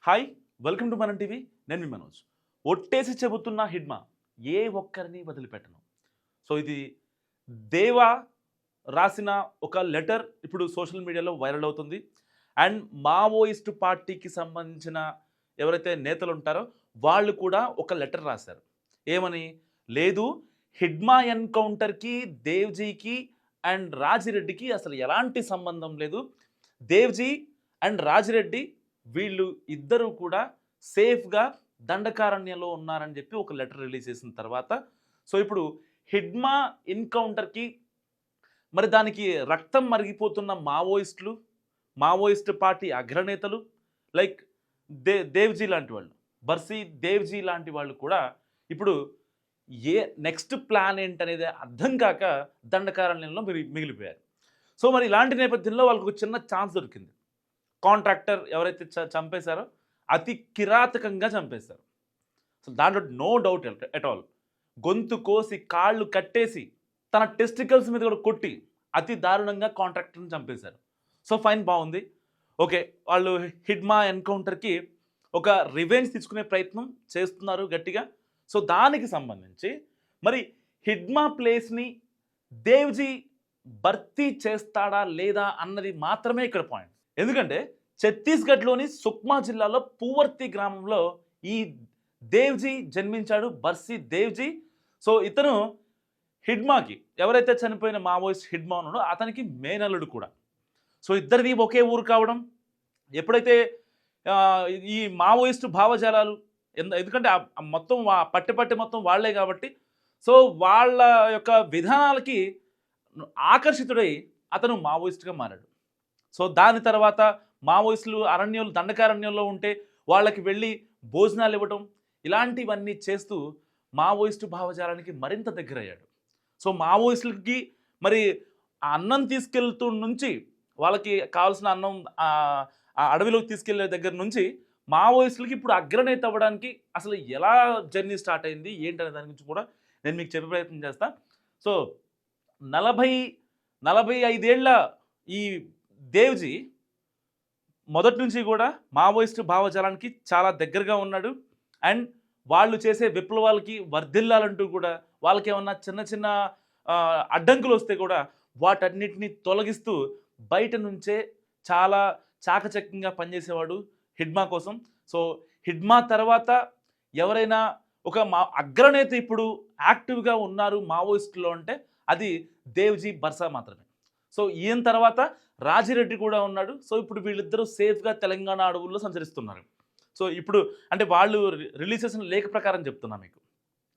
Hi, welcome to మన TV. నేను మీ మనోజ్. ఒట్టేసి చెబుతున్న హిడ్మా ఏ ఒక్కరిని వదిలిపెట్టను. సో ఇది దేవా రాసిన ఒక లెటర్ ఇప్పుడు సోషల్ మీడియాలో వైరల్ అవుతుంది. అండ్ మావోయిస్ట్ పార్టీకి సంబంధించిన ఎవరైతే నేతలు ఉంటారో వాళ్ళు కూడా ఒక లెటర్ రాశారు. ఏమని? లేదు, హిడ్మా ఎన్కౌంటర్కి దేవ్జీకి అండ్ రాజిరెడ్డికి అసలు ఎలాంటి సంబంధం లేదు. దేవ్జీ అండ్ రాజిరెడ్డి వీళ్ళు ఇద్దరూ కూడా సేఫ్గా దండకారణ్యంలో ఉన్నారని చెప్పి ఒక లెటర్ రిలీజ్ చేసిన తర్వాత సో ఇప్పుడు హిడ్మా ఎన్కౌంటర్కి మరి దానికి రక్తం మరిగిపోతున్న మావోయిస్ట్ పార్టీ అగ్రనేతలు లైక్ దేవ్జీ లాంటి వాళ్ళు, బర్సీ దేవ్జీ లాంటి వాళ్ళు కూడా ఇప్పుడు నెక్స్ట్ ప్లాన్ ఏంటనేది అర్థం కాక దండకారణ్యంలో మిగిలిపోయారు. సో మరి ఇలాంటి నేపథ్యంలో వాళ్ళకు ఒక చిన్న ఛాన్స్ దొరికింది. కాంట్రాక్టర్ ఎవరైతే చంపేశారో అతి కిరాతకంగా చంపేశారు. సో దాంట్లో నో డౌట్ ఎట్ ఆల్. గొంతు కోసి కాళ్ళు కట్టేసి తన టెస్టికల్స్ మీద కూడా కొట్టి అతి దారుణంగా కాంట్రాక్టర్ని చంపేశారు. సో ఫైన్, బాగుంది, ఓకే. వాళ్ళు హిడ్మా ఎన్కౌంటర్కి ఒక రివెంజ్ తీసుకునే ప్రయత్నం చేస్తున్నారు గట్టిగా. సో దానికి సంబంధించి మరి హిడ్మా ప్లేస్ని దేవ్జీ భర్తీ చేస్తాడా లేదా అన్నది మాత్రమే ఇక్కడ పాయింట్. ఎందుకంటే ఛత్తీస్గఢ్లోని సుక్మా జిల్లాలో పూవర్తి గ్రామంలో ఈ దేవ్జీ జన్మించాడు, బర్సీ దేవ్జీ. సో ఇతను హిడ్మాకి, ఎవరైతే చనిపోయిన మావోయిస్ట్ హిడ్మా ఉన్నాడో అతనికి మేనల్లుడు కూడా. సో ఇద్దరిది ఒకే ఊరు కావడం, ఎప్పుడైతే ఈ మావోయిస్టు భావజాలాలు ఎందుకంటే మొత్తం పట్టి మొత్తం వాళ్లే కాబట్టి సో వాళ్ళ యొక్క విధానాలకి ఆకర్షితుడై అతను మావోయిస్ట్గా మారాడు. సో దాని తర్వాత మావోయిస్టులు దండకారణ్యంలో ఉంటే వాళ్ళకి వెళ్ళి భోజనాలు ఇవ్వటం, ఇలాంటివన్నీ చేస్తూ మావోయిస్టు భావజాలానికి మరింత దగ్గరయ్యాడు. సో మావోయిస్టులకి మరి ఆ అన్నం తీసుకెళ్తూ నుంచి వాళ్ళకి కావాల్సిన అన్నం అడవిలోకి తీసుకెళ్లే దగ్గర నుంచి మావోయిస్టులకి ఇప్పుడు అగ్రనేత అవ్వడానికి అసలు ఎలా జర్నీ స్టార్ట్ అయింది ఏంటనే దాని గురించి కూడా నేను మీకు చెప్పే ప్రయత్నం చేస్తాను. సో 45 ఏళ్ల ఈ దేవ్జీ మొదటి నుంచి కూడా మావోయిస్టు భావజాలానికి చాలా దగ్గరగా ఉన్నాడు. అండ్ వాళ్ళు చేసే విప్లవాలకి వర్ధిల్లాలంటూ కూడా వాళ్ళకి ఏమన్నా చిన్న అడ్డంకులు వస్తే కూడా వాటన్నిటిని తొలగిస్తూ బయట నుంచే చాలా చాకచక్యంగా పనిచేసేవాడు హిడ్మా కోసం. సో హిడ్మా తర్వాత ఎవరైనా ఒక అగ్రనేత ఇప్పుడు యాక్టివ్గా ఉన్నారు మావోయిస్టులో అంటే అది దేవ్జీ బర్సా మాత్రమే. సో ఈయన తర్వాత రాజిరెడ్డి కూడా ఉన్నాడు. సో ఇప్పుడు వీళ్ళిద్దరూ సేఫ్గా తెలంగాణ అడవుల్లో సంచరిస్తున్నారు. సో ఇప్పుడు అంటే వాళ్ళు రిలీజ్ చేసిన లేఖ ప్రకారం చెప్తున్నా మీకు,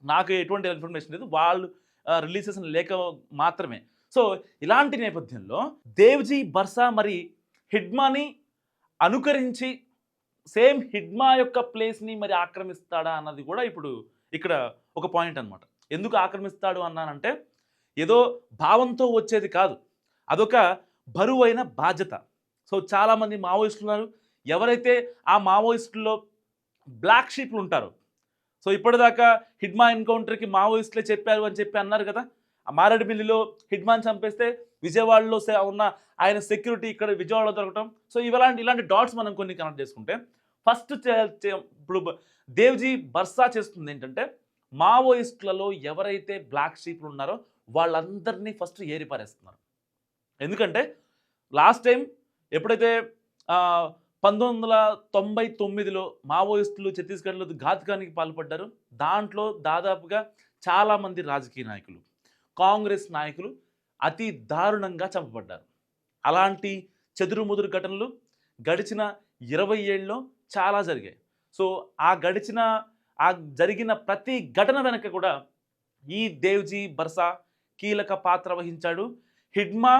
నాకు ఎటువంటి ఇన్ఫర్మేషన్ లేదు, వాళ్ళు రిలీజ్ చేసిన లేఖ మాత్రమే. సో ఇలాంటి నేపథ్యంలో దేవ్జీ బర్సా మరి హిడ్మాని అనుకరించి సేమ్ హిడ్మా యొక్క ప్లేస్ని మరి ఆక్రమిస్తాడా అన్నది కూడా ఇప్పుడు ఇక్కడ ఒక పాయింట్ అనమాట. ఎందుకు ఆక్రమిస్తాడు అన్నానంటే ఏదో భావంతో వచ్చేది కాదు, అదొక బరువైన బాధ్యత. సో చాలామంది మావోయిస్టులు ఉన్నారు, ఎవరైతే ఆ మావోయిస్టుల్లో బ్లాక్ షీప్లు ఉంటారో. సో ఇప్పటిదాకా హిడ్మా ఎన్కౌంటర్కి మావోయిస్టులే చెప్పారు అని చెప్పి అన్నారు కదా. ఆ మారేడుమిల్లిలో హిడ్మాని చంపేస్తే విజయవాడలో ఉన్న ఆయన సెక్యూరిటీ ఇక్కడ విజయవాడలో దొరకటం. సో ఇలాంటి డాట్స్ మనం కొన్ని కనెక్ట్ చేసుకుంటే ఫస్ట్ ఇప్పుడు దేవ్జీ బర్సా చేస్తుంది ఏంటంటే మావోయిస్టులలో ఎవరైతే బ్లాక్ షీప్లు ఉన్నారో వాళ్ళందరినీ ఫస్ట్ ఏరిపారేస్తున్నారు. ఎందుకంటే లాస్ట్ టైం ఎప్పుడైతే 1999లో మావోయిస్టులు ఛత్తీస్గఢ్లో ఘాతుకానికి పాల్పడ్డారు, దాంట్లో దాదాపుగా చాలామంది రాజకీయ నాయకులు, కాంగ్రెస్ నాయకులు అతి దారుణంగా చంపబడ్డారు. అలాంటి చెదురుముదురు ఘటనలు గడిచిన 20 ఏళ్ళలో చాలా జరిగాయి. సో ఆ జరిగిన ప్రతి ఘటన వెనక కూడా ఈ దేవ్జీ బర్సా కీలక పాత్ర వహించాడు. హిడ్మా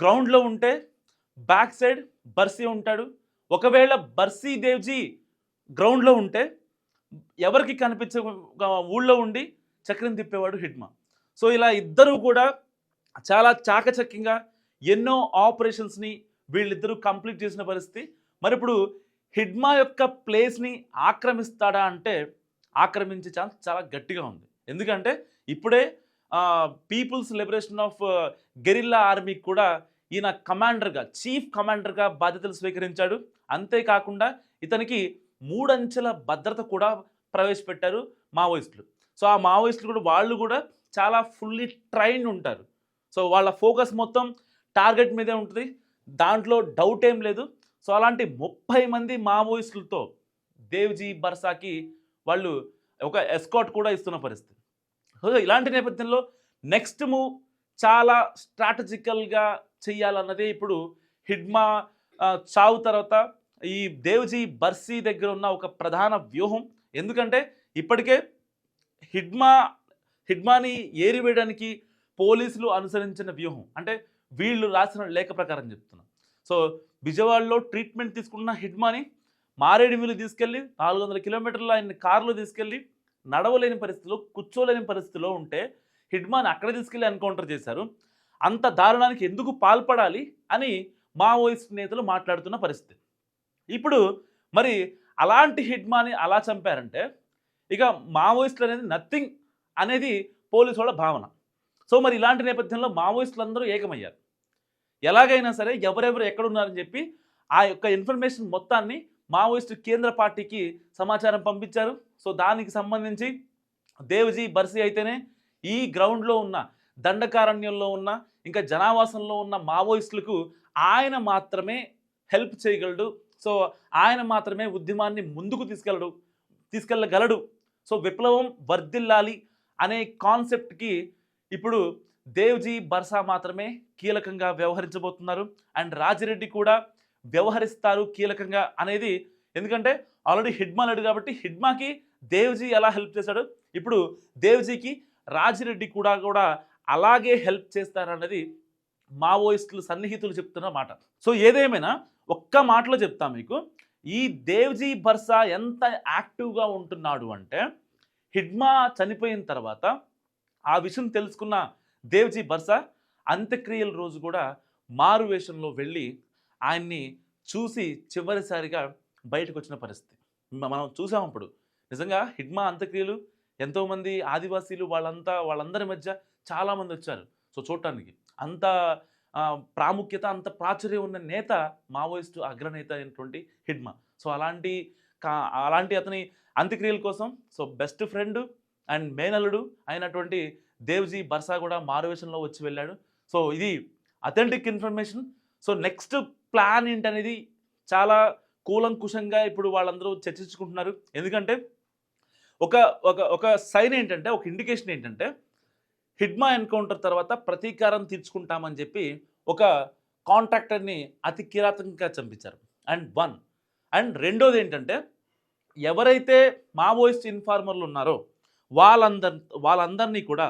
గ్రౌండ్లో ఉంటే బ్యాక్ సైడ్ బర్సీ ఉంటాడు. ఒకవేళ బర్సీ దేవ్జీ గ్రౌండ్లో ఉంటే ఎవరికి కనిపించే ఊళ్ళో ఉండి చక్రం తిప్పేవాడు హిడ్మా. సో ఇలా ఇద్దరూ కూడా చాలా చాకచక్యంగా ఎన్నో ఆపరేషన్స్ని వీళ్ళిద్దరూ కంప్లీట్ చేసిన పరిస్థితి. మరి ఇప్పుడు హిడ్మా యొక్క ప్లేస్ని ఆక్రమిస్తాడా అంటే ఆక్రమించే ఛాన్స్ చాలా గట్టిగా ఉంది. ఎందుకంటే ఇప్పుడే పీపుల్స్ లిబరేషన్ ఆఫ్ గెరిల్లా ఆర్మీకి కూడా ఈయన చీఫ్ కమాండర్గా బాధ్యతలు స్వీకరించాడు. అంతేకాకుండా ఇతనికి 3 అంచెల భద్రత కూడా ప్రవేశపెట్టారు మావోయిస్టులు. సో ఆ మావోయిస్టులు కూడా వాళ్ళు కూడా చాలా ఫుల్లీ ట్రైన్డ్ ఉంటారు. సో వాళ్ళ ఫోకస్ మొత్తం టార్గెట్ మీదే ఉంటుంది. దాంట్లో డౌట్ ఏం లేదు. సో అలాంటి 30 మంది మావోయిస్టులతో దేవ్జీ బర్సాకి వాళ్ళు ఒక ఎస్కాట్ కూడా ఇస్తున్న పరిస్థితి. సో ఇలాంటి నేపథ్యంలో నెక్స్ట్ మూవ్ చాలా స్ట్రాటజికల్గా చెయ్యాలన్నదే ఇప్పుడు హిడ్మా చావు తర్వాత ఈ దేవ్జీ బర్సీ దగ్గర ఉన్న ఒక ప్రధాన వ్యూహం. ఎందుకంటే ఇప్పటికే హిడ్మాని ఏరివేయడానికి పోలీసులు అనుసరించిన వ్యూహం అంటే వీళ్ళు రాసిన లేఖ ప్రకారం చెప్తున్నా. సో విజయవాడలో ట్రీట్మెంట్ తీసుకున్న హిడ్మాని మారేడుమిల్లి తీసుకెళ్ళి 400 కిలోమీటర్లు ఆయన కారులో తీసుకెళ్ళి నడవలేని పరిస్థితిలో కూర్చోలేని పరిస్థితిలో ఉంటే హిడ్మాని అక్కడ తీసుకెళ్ళి ఎన్కౌంటర్ చేశారు. అంత దారుణానికి ఎందుకు పాల్పడాలి అని మావోయిస్ట్ నేతలు మాట్లాడుతున్న పరిస్థితి. ఇప్పుడు మరి అలాంటి హిడ్మాని అలా చంపారంటే ఇక మావోయిస్టులు అనేది నథింగ్ అనేది పోలీసు వాళ్ళ భావన. సో మరి ఇలాంటి నేపథ్యంలో మావోయిస్టులు అందరూ ఏకమయ్యారు. ఎలాగైనా సరే ఎవరెవరు ఎక్కడున్నారని చెప్పి ఆ యొక్క ఇన్ఫర్మేషన్ మొత్తాన్ని మావోయిస్టు కేంద్ర పార్టీకి సమాచారం పంపించారు. సో దానికి సంబంధించి దేవ్జీ బర్సీ అయితేనే ఈ గ్రౌండ్లో ఉన్న దండకారణ్యంలో ఉన్న ఇంకా జనావాసంలో ఉన్న మావోయిస్టులకు ఆయన మాత్రమే హెల్ప్ చేయగలడు. సో ఆయన మాత్రమే ఉద్యమాన్ని ముందుకు తీసుకెళ్ళగలడు. సో విప్లవం వర్ధిల్లాలి అనే కాన్సెప్ట్కి ఇప్పుడు దేవ్జీ బర్సా మాత్రమే కీలకంగా వ్యవహరించబోతున్నారు. అండ్ రాజిరెడ్డి కూడా వ్యవహరిస్తారు కీలకంగా అనేది. ఎందుకంటే ఆల్రెడీ హిడ్మా లేడు కాబట్టి హిడ్మాకి దేవ్జీ ఎలా హెల్ప్ చేశాడు, ఇప్పుడు దేవ్జీకి రాజిరెడ్డి కూడా అలాగే హెల్ప్ చేస్తారన్నది మావోయిస్టులు సన్నిహితులు చెప్తున్న మాట. సో ఏదేమైనా ఒక్క మాటలో చెప్తా మీకు, ఈ దేవ్జీ బర్సా ఎంత యాక్టివ్గా ఉంటున్నాడు అంటే హిడ్మా చనిపోయిన తర్వాత ఆ విషయం తెలుసుకున్న దేవ్జీ బర్సా అంత్యక్రియల రోజు కూడా మారు వేషంలో వెళ్ళి ఆయన్ని చూసి చివరిసారిగా బయటకు వచ్చిన పరిస్థితి మనం చూసాం. అప్పుడు నిజంగా హిడ్మా అంత్యక్రియలు ఎంతోమంది ఆదివాసీలు వాళ్ళందరి మధ్య చాలామంది వచ్చారు. సో చూడటానికి అంత ప్రాముఖ్యత అంత ప్రాచుర్యం ఉన్న నేత మావోయిస్టు అగ్రనేత అయినటువంటి హిడ్మా. సో అలాంటి అతని అంత్యక్రియల కోసం సో బెస్ట్ ఫ్రెండ్ అండ్ మేనల్లుడు అయినటువంటి దేవ్జీ బర్సా కూడా మారువేషంలో వచ్చి వెళ్ళాడు. సో ఇది authentic information. So next plan ఏంటనేది చాలా కూలంకుషంగా ఇప్పుడు వాళ్ళందరూ చర్చించుకుంటున్నారు. ఎందుకంటే ఒక సైన్ ఏంటంటే, ఒక ఇండికేషన్ ఏంటంటే హిడ్మా ఎన్కౌంటర్ తర్వాత ప్రతీకారం తీర్చుకుంటామని చెప్పి ఒక కాంట్రాక్టర్ని అతి కిరాతకంగా చంపించారు. అండ్ రెండోది ఏంటంటే ఎవరైతే మావోయిస్ట్ ఇన్ఫార్మర్లు ఉన్నారో వాళ్ళందరినీ కూడా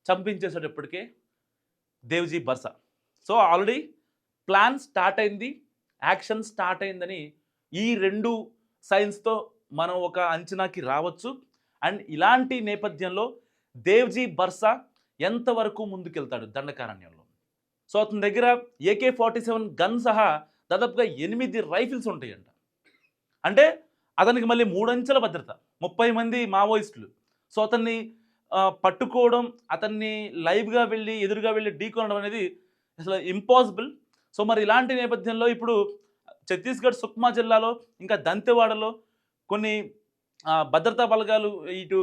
చంపించేసేటప్పటికే Devji Barsa. So already plan start అయింది, యాక్షన్ స్టార్ట్ అయిందని ఈ రెండు సైన్స్తో మనం ఒక అంచనాకి రావచ్చు. అండ్ ఇలాంటి నేపథ్యంలో దేవ్జీ బర్సా ఎంతవరకు ముందుకెళ్తాడు దండకారణ్యంలో. సో అతని దగ్గర AK-47 గన్ సహా దాదాపుగా 8 రైఫిల్స్ ఉంటాయంట. అంటే అతనికి మళ్ళీ 3 అంచెల భద్రత, 30 మంది మావోయిస్టులు. సో అతన్ని పట్టుకోవడం, అతన్ని లైవ్గా వెళ్ళి ఎదురుగా వెళ్ళి ఢీకొనడం అనేది అసలు ఇంపాసిబుల్. సో మరి ఇలాంటి నేపథ్యంలో ఇప్పుడు ఛత్తీస్గఢ్ సుక్మా జిల్లాలో ఇంకా దంతెవాడలో కొన్ని భద్రతా బలగాలు, ఇటు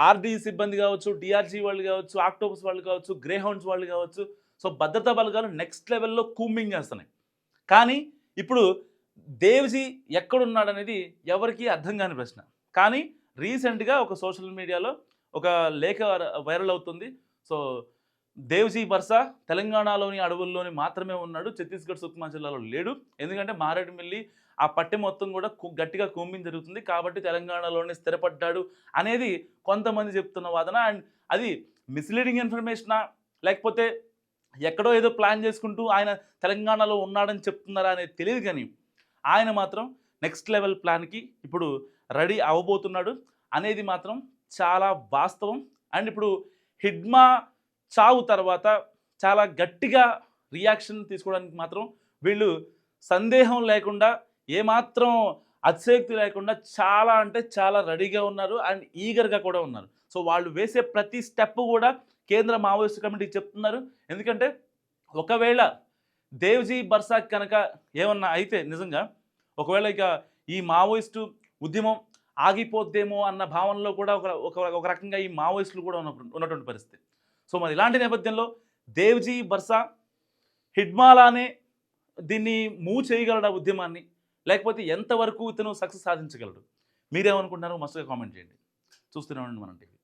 ఆర్డీ సిబ్బంది కావచ్చు, డిఆర్జీ వాళ్ళు కావచ్చు, ఆక్టోపస్ వాళ్ళు కావచ్చు, గ్రేహౌండ్స్ వాళ్ళు కావచ్చు, సో భద్రతా బలగాలు నెక్స్ట్ లెవెల్లో కూంబింగ్ చేస్తున్నాయి. కానీ ఇప్పుడు దేవ్జీ ఎక్కడున్నాడనేది ఎవరికీ అర్థం కాని ప్రశ్న. కానీ రీసెంట్గా ఒక సోషల్ మీడియాలో ఒక లేఖ వైరల్ అవుతుంది. సో దేవ్జీ బర్సా తెలంగాణలోని అడవుల్లోని మాత్రమే ఉన్నాడు, ఛత్తీస్గఢ్ సుక్మా జిల్లాలో లేడు. ఎందుకంటే మారేడుమిల్లి ఆ పట్టె మొత్తం కూడా గట్టిగా కూంబింగ్ జరుగుతుంది కాబట్టి తెలంగాణలోనే స్థిరపడ్డాడు అనేది కొంతమంది చెప్తున్న వాదన. అండ్ అది మిస్లీడింగ్ ఇన్ఫర్మేషనా లేకపోతే ఎక్కడో ఏదో ప్లాన్ చేసుకుంటూ ఆయన తెలంగాణలో ఉన్నాడని చెప్తున్నారా అనేది తెలియదు. కానీ ఆయన మాత్రం నెక్స్ట్ లెవెల్ ప్లాన్కి ఇప్పుడు రెడీ అవ్వబోతున్నాడు అనేది మాత్రం చాలా వాస్తవం. అండ్ ఇప్పుడు హిడ్మా చావు తర్వాత చాలా గట్టిగా రియాక్షన్ తీసుకోవడానికి మాత్రం వీళ్ళు సందేహం లేకుండా, ఏమాత్రం అతిశయోక్తి లేకుండా చాలా అంటే చాలా రెడీగా ఉన్నారు అండ్ ఈగర్గా కూడా ఉన్నారు. సో వాళ్ళు వేసే ప్రతి స్టెప్ కూడా కేంద్ర మావోయిస్ట్ కమిటీకి చెప్తున్నారు. ఎందుకంటే ఒకవేళ దేవ్జీ బర్సాకి కనుక ఏమన్నా అయితే నిజంగా, ఒకవేళ ఇక ఈ మావోయిస్టు ఉద్యమం ఆగిపోద్దేమో అన్న భావనలో కూడా ఒక ఒక ఒక రకంగా ఈ మావోయిస్టులు కూడా ఉన్నటువంటి పరిస్థితి. సో మరి ఇలాంటి నేపథ్యంలో దేవ్జీ బర్సా హిడ్మాలానే దీన్ని మూవ్ చేయగలడా ఉద్యమాన్ని, లేకపోతే ఎంతవరకు ఇతను సక్సెస్ సాధించగలడు? మీరేమనుకుంటున్నారు? మస్తుగా కామెంట్ చేయండి. చూస్తూనే ఉండండి మనం టీవీ.